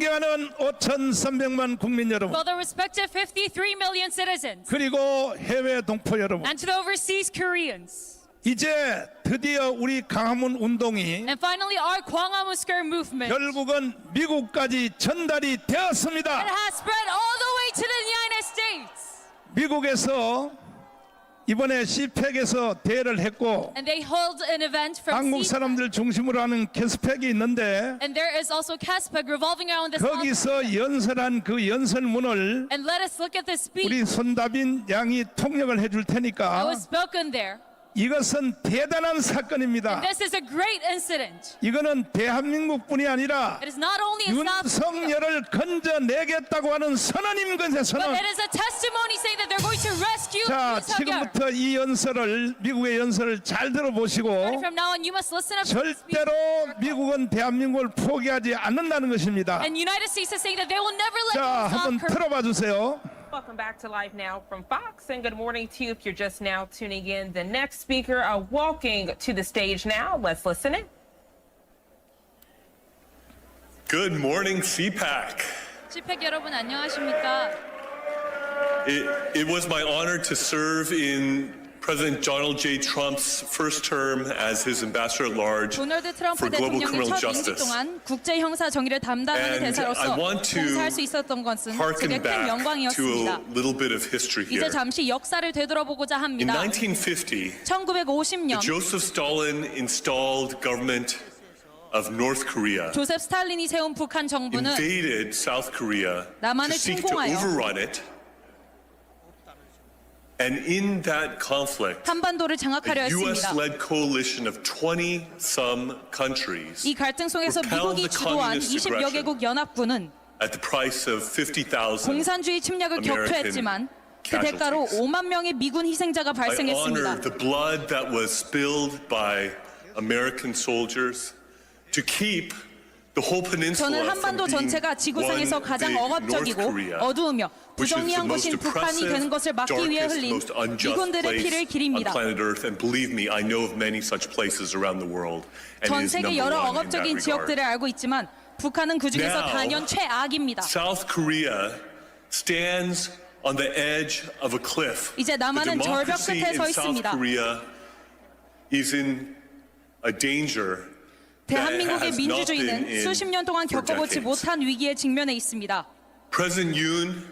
존경하는 5,300만 국민 여러분, Well, the respective 53 million citizens 그리고 해외 동포 여러분, and to the overseas Koreans. 이제 드디어 우리 광화문 운동이 And finally, our Gwanghwamun Square movement. 결국은 미국까지 전달이 되었습니다. It has spread all the way to the United States. 미국에서 이번에 CPEC에서 대회를 했고 And they hold an event from 한국 CPAC. 사람들 중심으로 하는 캐스펙이 있는데 And there is also CASPAC revolving around this. 거기서 연설한 그 연설문을 And let us look at this speech 우리 손다빈 양이 통역을 해줄 that 테니까 was spoken there. 이것은 대단한 사건입니다. This is a great incident. 이거는 대한민국뿐이 아니라 It is not only a South Korea, 윤석열을 건져내겠다고 하는 선언인 것에 but 선언. it is a testimony saying that they're going to rescue 자, Yoon Suk-yeol. 지금부터 이 연설을 미국의 연설을 잘 들어보시고 From now on, you must listen up to this speech. 절대로 미국은 대한민국을 포기하지 않는다는 것입니다. And United States is saying that they will never let 자, go of 한번 South Korea. 틀어봐 주세요. Welcome back to Live Now from Fox, and good morning to you if you're just now tuning in. The next speaker walking to the stage now. Let's listen in. Good morning, CPAC. CPAC 여러분 안녕하십니까? It was my honor to serve in President Donald J. Trump's first term as his ambassador at large 도널드 트럼프 for global 대통령의 criminal 첫 임기 justice. 동안 국제 형사 정의를 담당하는 And 대사로서 I want to 봉사할 수 있었던 것은 제게 Harken 큰 back to 영광이었습니다. a little bit of history here. 이제 잠시 역사를 되돌아보고자 In 합니다. 1950, 1950년 Joseph Stalin installed government of North Korea, 조셉 스탈린이 세운 북한 정부는 invaded South Korea to 남한을 seek to 침공하여 overrun it. And in that conflict, 한반도를 장악하려 a 했습니다. U.S.-led coalition of 20-some countries 이 갈등 속에서 repelled 미국이 the 주도한 communist 20여 aggression 개국 연합군은 at the price of 50,000. 공산주의 침략을 American 격퇴했지만 그 대가로 casualties. 5만 명의 미군 희생자가 I honor 발생했습니다. the blood that was spilled by American soldiers to keep the whole peninsula 저는 from 한반도 being 전체가 지구상에서 one 가장 big North 억압적이고 Korea, 어두우며 which is the 부정의한 most 곳인 북한이 되는 oppressive, 것을 막기 위해 darkest, 흘린 most unjust 미군들의 피를 place on 기립니다. planet Earth. And believe me, I know of many such places around the world. And 전 it is 세계 number 여러 one in that 억압적인 regard. 지역들을 알고 있지만 북한은 그 중에서 Now, 단연 최악입니다. South Korea stands on the edge of a cliff. 이제 남한은 The 절벽 democracy 끝에 서 in South 있습니다. Korea is in a danger that 대한민국의 has not been 민주주의는 in 수십 년 동안 for 겪어보지 decades. 못한 위기에 직면해 있습니다. President Yoon,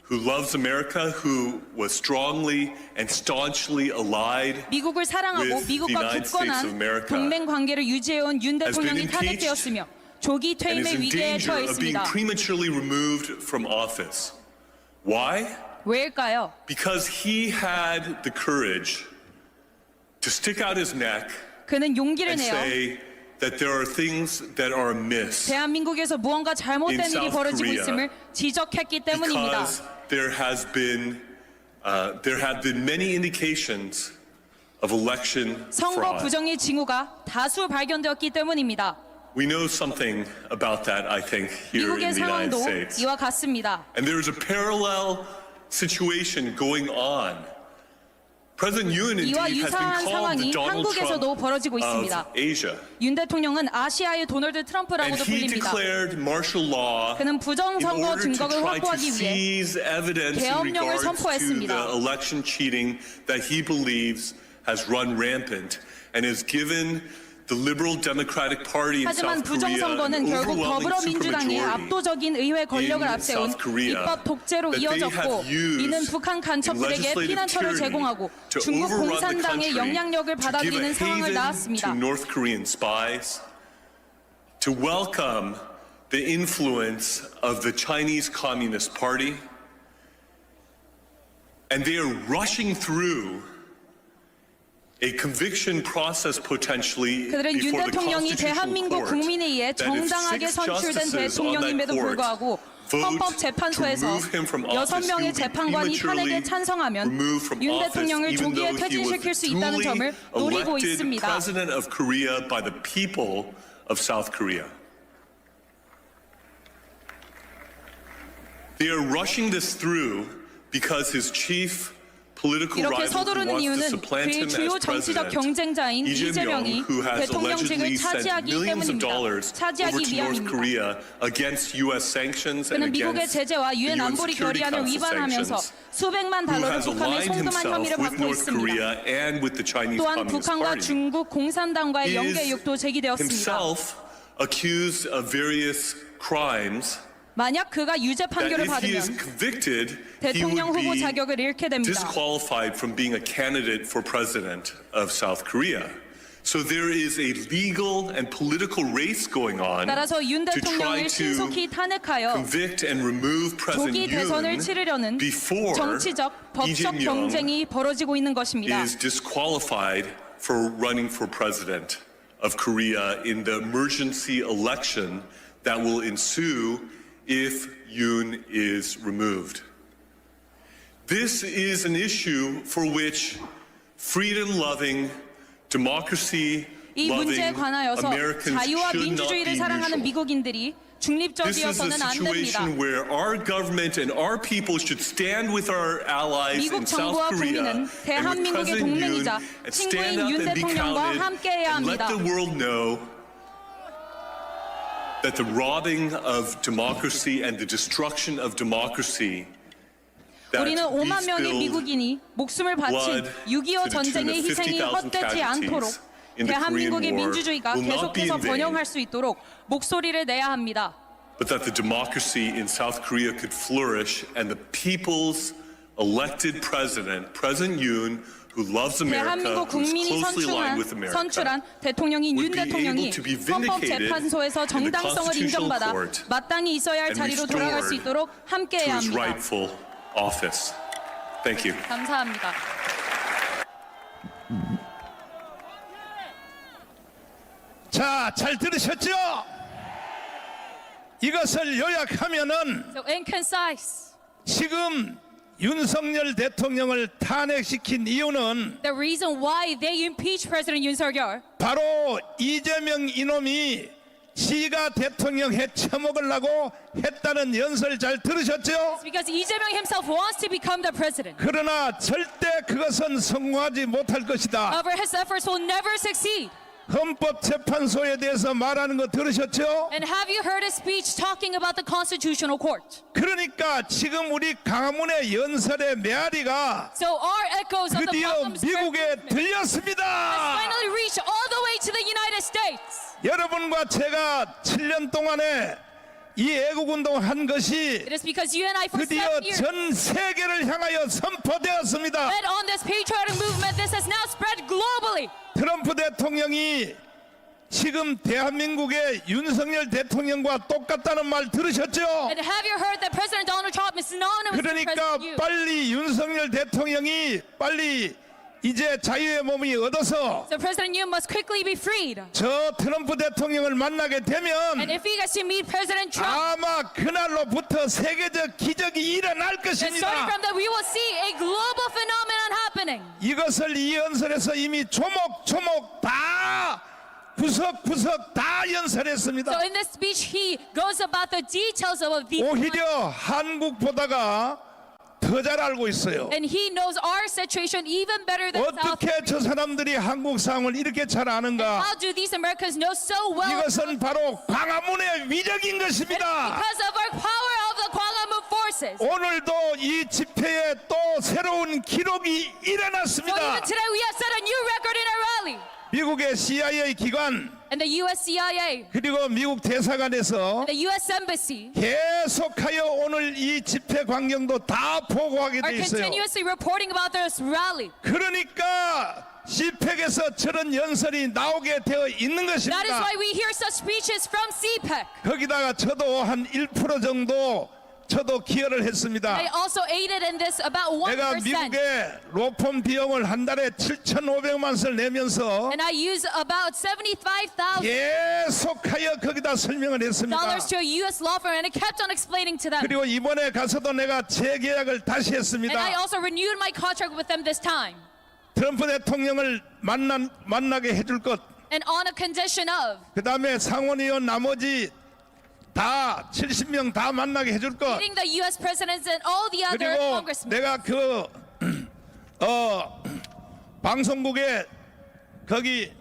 who loves America, who was strongly and staunchly allied, 미국을 사랑하고 with the 미국과 United States of 굳건한 America, 동맹 관계를 유지해온 윤 has been 대통령이 impeached 탄핵되었으며 조기 and is 퇴임의 in 위기에 danger 처해 of being 있습니다. prematurely removed from office. Why? 왜일까요? Because he had the courage to stick out his neck 그는 용기를 and 내어 say that there are things that are amiss 대한민국에서 무언가 잘못된 in 일이 South 벌어지고 Korea 있음을 지적했기 때문입니다. because there have been many indications of election 선거 fraud. 부정의 징후가 다수 발견되었기 때문입니다. We know something about that, I think, here in 미국의 the United 상황도 States. 이와 같습니다. And there is a parallel situation going on. President Yoon 이와 indeed has been 유사한 called the 상황이 Donald 한국에서도 Trump 벌어지고 of 있습니다. Asia. 윤 대통령은 아시아의 도널드 And 트럼프라고도 he 불립니다. declared martial law 그는 in 부정선거 order to 증거를 try to 확보하기 위해 seize evidence in 계엄령을 regards to 선포했습니다. the election cheating that he believes has run rampant and has given the Liberal Democratic Party in 하지만 South Korea an 부정선거는 결국 overwhelming 더불어민주당의 supermajority 압도적인 의회 권력을 in 앞세운 South Korea 입법 독재로 that they 이어졌고 have used 이는 북한 간첩들에게 in 피난처를 legislative 제공하고 to 중국 overrun the 공산당의 country, 영향력을 to give a 받아들이는 상황을 haven 낳았습니다. to North Korean spies, to welcome the influence of the Chinese Communist Party, and they are rushing through a conviction process potentially 그들은 윤 before the 대통령이 Constitutional 대한민국 Court 국민에 의해 that if 정당하게 6 선출된 justices on that 대통령임에도 court 불구하고 vote 헌법재판소에서 to remove him from office, 6명의 he will be 재판관이 탄핵에 prematurely 찬성하면 removed from 윤 office, 대통령을 even 조기에 though he 퇴진시킬 was 수 있다는 duly 점을 노리고 elected 있습니다. president of Korea by the people of South Korea. They are rushing this through because his chief political 이렇게 rival who 서두르는 wants to 이유는 supplant 그의 him 주요 as 정치적 president, 경쟁자인 Lee 이재명이 Jae-myung, who has 대통령직을 allegedly sent 차지하기 millions of 때문입니다. dollars over 차지하기 to North 위함입니다. Korea against U.S. sanctions and 그는 미국의 against 제재와 the 유엔 UN 안보리 Security 결의안을 Council 위반하면서 sanctions, 수백만 who 달러를 has 북한에 aligned 송금한 himself 혐의를 with 받고 North 있습니다. Korea and with the Chinese 또한 Communist 북한과 Party. 중국 공산당과의 He 연계 is 의혹도 제기되었습니다. himself accused of various crimes. 만약 그가 유죄 That 판결을 if he is 받으면 convicted, he 대통령 would 후보 be 자격을 잃게 됩니다. disqualified from being a candidate for president of South Korea. So there is a legal and political race going on 따라서 윤 to try 대통령을 to 신속히 탄핵하여 convict and remove President 조기 대선을 Yoon 치르려는 before 정치적, Lee 법적 Jae-myung 경쟁이 벌어지고 있는 것입니다. is disqualified for running for president of Korea in the emergency election that will ensue if Yoon is removed. This is an issue for which freedom-loving, 이 문제에 democracy-loving 관하여서 Americans 자유와 should not 민주주의를 be 사랑하는 neutral. 미국인들이 This is a 중립적이어서는 안 됩니다. situation where our government and our people should stand with our allies in 미국 South 정부와 Korea 국민은 and with 대한민국의 President 동맹이자 Yoon and 친구인 stand up 윤 and be 대통령과 counted 함께해야 and let 합니다. the world know that the robbing of democracy and the destruction of democracy that 우리는 5만 명의 spilled 미국인이 목숨을 바친 blood 6.25 to the tune 전쟁의 of 희생이 50,000 헛되지 않도록 casualties in the 대한민국의 Korean War 민주주의가 will not be 계속해서 in vain. 번영할 수 있도록 목소리를 내야 합니다. but that the democracy in South Korea could flourish and the people's elected president, President Yoon, who loves America, 대한민국 who's 국민이 closely aligned with 선출한 America, 대통령인 윤 would be 대통령이 able to be vindicated 헌법재판소에서 in the 정당성을 Constitutional 인정받아 Court 마땅히 있어야 할 and 자리로 돌아갈 수 restored 있도록 to 함께해야 his 합니다. rightful office. Thank you. 감사합니다. 자, 잘 들으셨죠? 이것을 요약하면은 So in concise, 지금 윤석열 대통령을 탄핵시킨 이유는 the reason why they impeached President Yoon Suk-yeol 바로 이재명 이놈이 지가 대통령 해쳐먹으려고 했다는 연설 잘 들으셨죠? is because Lee Jae-myung himself wants to become the president. 그러나 절대 그것은 성공하지 못할 것이다. However, his efforts will never succeed. 헌법재판소에 대해서 말하는 거 들으셨죠? And have you heard his speech talking about the Constitutional Court? 그러니까 지금 우리 강화문의 연설의 메아리가 So our echoes of the 드디어 Bottom Square 미국에 movement 들렸습니다. finally reached all the way to the United States. 여러분과 제가 7년 동안에 이 애국운동을 한 것이 It is because you and I for 드디어 7 years 전 세계를 향하여 선포되었습니다. led on this patriotic movement. This has now spread globally. 트럼프 대통령이 지금 대한민국의 윤석열 대통령과 똑같다는 말 들으셨죠? And have you heard that President Donald Trump is synonymous with 그러니까 President Yoon? 빨리 윤석열 대통령이 빨리 이제 자유의 몸이 얻어서 So President Yoon must quickly be freed. 저 트럼프 대통령을 만나게 되면 And if he gets to meet President Trump, 아마 그날로부터 세계적 기적이 일어날 then starting 것입니다. from that, we will see a global phenomenon happening. 이것을 이 연설에서 이미 조목조목 다 구석구석 다 연설했습니다. So in this speech, he goes about the details of the 오히려 한국보다가 더 잘 알고 있어요. and he knows our situation even better than South 어떻게 저 사람들이 한국 상황을 이렇게 잘 아는가? How do these Americans know so well? 이것은 바로 광화문의 위력인 것입니다. Because of our power of the Gwanghwamun forces. 오늘도 이 집회에 또 새로운 기록이 So 일어났습니다. even today, we have set a new record in our rally. 미국의 CIA 기관 And the U.S. CIA, 그리고 미국 대사관에서 the U.S. Embassy 계속하여 오늘 이 집회 광경도 다 보고하게 are 돼 있어요. continuously reporting about this rally. 그러니까 CPEC에서 저런 연설이 나오게 되어 있는 That is 것입니다. why we hear such speeches from CPEC. 거기다가 저도 한 1% 정도 저도 기여를 했습니다. I also aided in this about 내가 1%. 미국에 로펌 비용을 한 달에 7,500만 원을 내면서 And I use about $75,000 계속하여 거기다 설명을 했습니다. to a U.S. law firm, and I kept on explaining to them. 그리고 이번에 가서도 내가 재계약을 다시 And I 했습니다. also renewed my contract with them this time. 트럼프 대통령을 만나게 해줄 것, And on a condition of 그 다음에 상원의원 나머지 다 70명 다 만나게 해줄 것, meeting the U.S. presidents and all the other 그리고 congressmen. 내가 그 방송국에 거기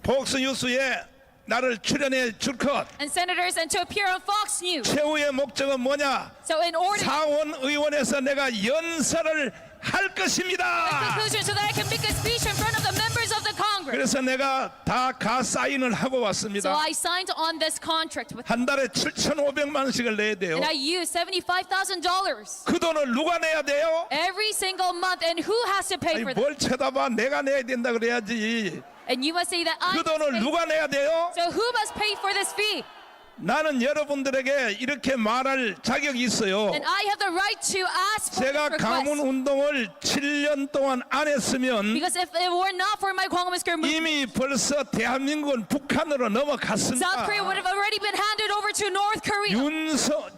폭스뉴스에 나를 출연해 줄 것. and senators and to appear on Fox News. 최후의 목적은 뭐냐? So in order 상원 의원에서 내가 연설을 할 것입니다. conclusion so that I can make a speech in front of the members of the Congress. 그래서 내가 다 사인을 하고 So 왔습니다. I signed on this contract with 한 달에 7,500만 원씩을 내야 돼요. and I used $75,000 그 돈을 누가 내야 돼요? every single month, and who has to pay 아니 for that? 뭘 쳐다봐, 내가 내야 된다 그래야지. And you must say that I 그 must 돈을 pay. 누가 내야 돼요? So who must pay for this fee? 나는 여러분들에게 이렇게 말할 자격이 있어요. And I have the right to ask for 제가 this 가문 request. 운동을 7년 동안 안 했으면 Because if it were not for my Kwangmaskar movement, 이미 벌써 대한민국은 북한으로 South 넘어갔습니다. Korea would have already been handed over to North Korea.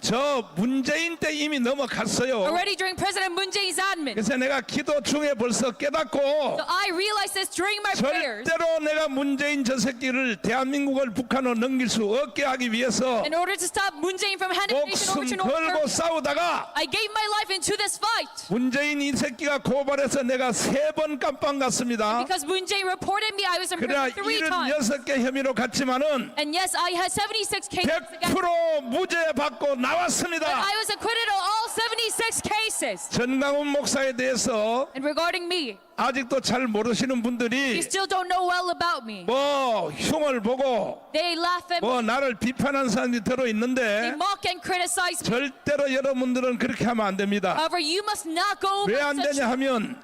저 문재인 때 이미 넘어갔어요. Already during President Moon Jae-in's admin. 그래서 내가 기도 중에 벌써 깨닫고 So I realized this during my prayers. 절대로 내가 문재인 저 새끼를 대한민국을 북한으로 넘길 수 없게 하기 위해서 In order to stop Moon Jae-in from handing the nation over 목숨 to North 걸고 Korea, 싸우다가 I gave my life into this fight. 문재인 이 새끼가 고발해서 내가 3번 깜빵 갔습니다. Because Moon Jae reported me, I was in 그러나 prison 3 times. 76개 혐의로 갔지만은 And yes, I had 76 cases against me. 100% 무죄 받고 But 나왔습니다. I was acquitted of all 76 cases. 전강훈 목사에 대해서 And regarding me, 아직도 잘 모르시는 you 분들이 still don't know well about me. 뭐 흉을 보고 They laugh at me, 뭐 나를 비판하는 사람들이 들어 they 있는데 mock and criticize me. 절대로 여러분들은 그렇게 하면 안 됩니다. However, you must not go 왜 over 안 such, 되냐 하면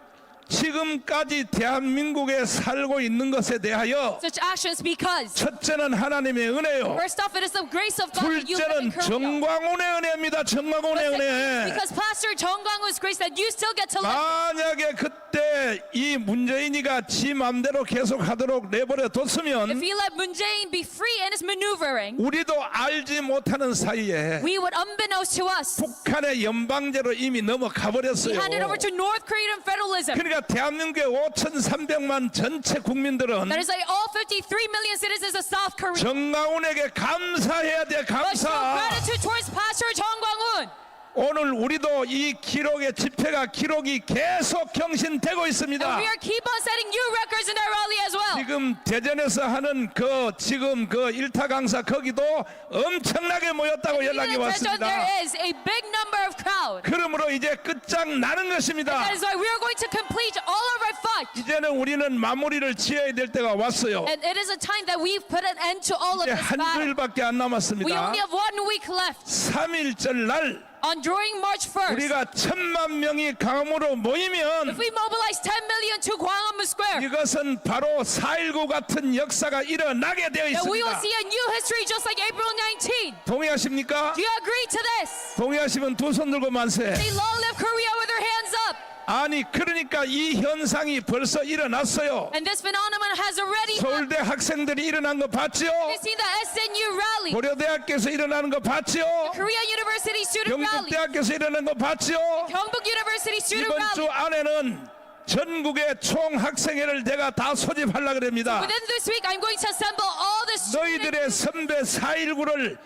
지금까지 대한민국에 살고 있는 것에 대하여 such actions because 첫째는 하나님의 은혜요. first off, it is the grace of God that you live in 둘째는 Korea. 정광훈의 은혜입니다. 정광훈의 But second, 은혜. because Pastor Jung Kwang-woo's grace that you still get to live. 만약에 그때 이 문재인이가 지 맘대로 계속 하도록 내버려 뒀으면 If you let Moon Jae-in be free in his maneuvering, 우리도 알지 못하는 사이에 we would, unbeknownst to us, 북한의 연방제로 이미 넘어가 be 버렸어요. handed over to North Korean federalism. 그러니까 대한민국의 5,300만 전체 국민들은 That is like all 53 million citizens of South Korea. 정광훈에게 감사해야 돼. But show 감사. gratitude towards Pastor Jung Kwang-woon. 오늘 우리도 이 기록의 집회가 기록이 계속 경신되고 있습니다. And we are keep on setting new records in our rally as well. 지금 대전에서 하는 지금 일타 강사 거기도 엄청나게 모였다고 연락이 Even in Daejeon, 왔습니다. there is a big number of crowd. 그러므로 이제 끝장나는 것입니다. That is why we are going to complete all of our fight. 이제는 우리는 마무리를 지어야 될 때가 왔어요. And it is a time that we've put an end to all of 이제 this 한 battle. 주일밖에 안 We 남았습니다. only have 1 week left. 3일절 날 On during March 1st, 우리가 1,000만 명이 강으로 모이면 if we mobilize 10 million to Gwanghwamun Square, 이것은 바로 4.19 같은 역사가 일어나게 되어 then we will 있습니다. see a new history just like April 19. 동의하십니까? Do you agree to this? 동의하시면 두 손 들고 만세. Say long live Korea with their hands up. 아니 그러니까 이 현상이 벌써 일어났어요. And this phenomenon has already happened. 서울대 학생들이 일어난 거 봤죠? We've seen the SNU rally, 고려대학교에서 일어나는 거 봤죠? Korean University student rally, 경북대학교에서 일어난 거 봤죠? Gyeongbuk University student 이번 주 rally. 안에는 전국의 총학생회를 내가 다 소집하려고 합니다. Within this week, I'm going to assemble all the students, 너희들의 선배 4.19를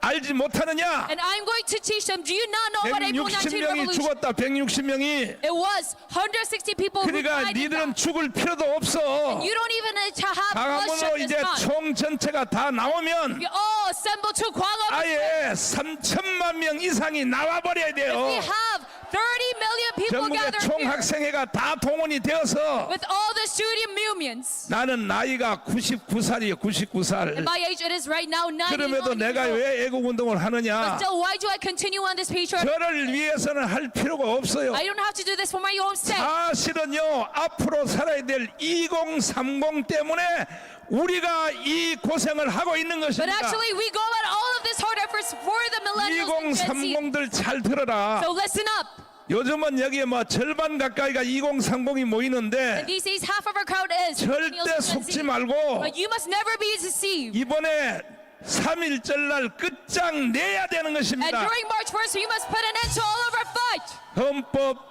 알지 못하느냐? and I'm going to teach them. Do you not know about April 19 160명이 revolution? 죽었다. 160명이. It was 160 people who 그러니까 died in 니들은 that. 죽을 필요도 없어. You don't even need to have 강화문으로 bloodshed 이제 this time. 총 전체가 다 나오면 We all assemble to Gwanghwamun. 아예 3천만 명 이상이 나와버려야 돼요. We have 30 million people 전국의 gathered here 총학생회가 다 동원이 되어서 with all the student unions. 나는 나이가 99살이에요. 99살. My age, it is right now 91 그럼에도 내가 years old. 왜 애국운동을 But 하느냐? still, why do I continue on this patriot? 저를 위해서는 할 필요가 없어요. I don't have to do this for my own sake. 사실은요, 앞으로 살아야 될 2030 때문에 우리가 이 고생을 하고 있는 But 것입니다. actually, we go at all of this hard efforts for the millennials and Gen Z. 2030들 잘 들어라. So listen up. 요즘은 여기에 뭐 절반 가까이가 2030이 모이는데 These days, half of our crowd is 절대 millennials and Gen 속지 Z. 말고 But you must never be deceived. 이번에 3.1절 날 끝장 내야 되는 And 것입니다. during March 1st, you must put an end to all of our fight. 헌법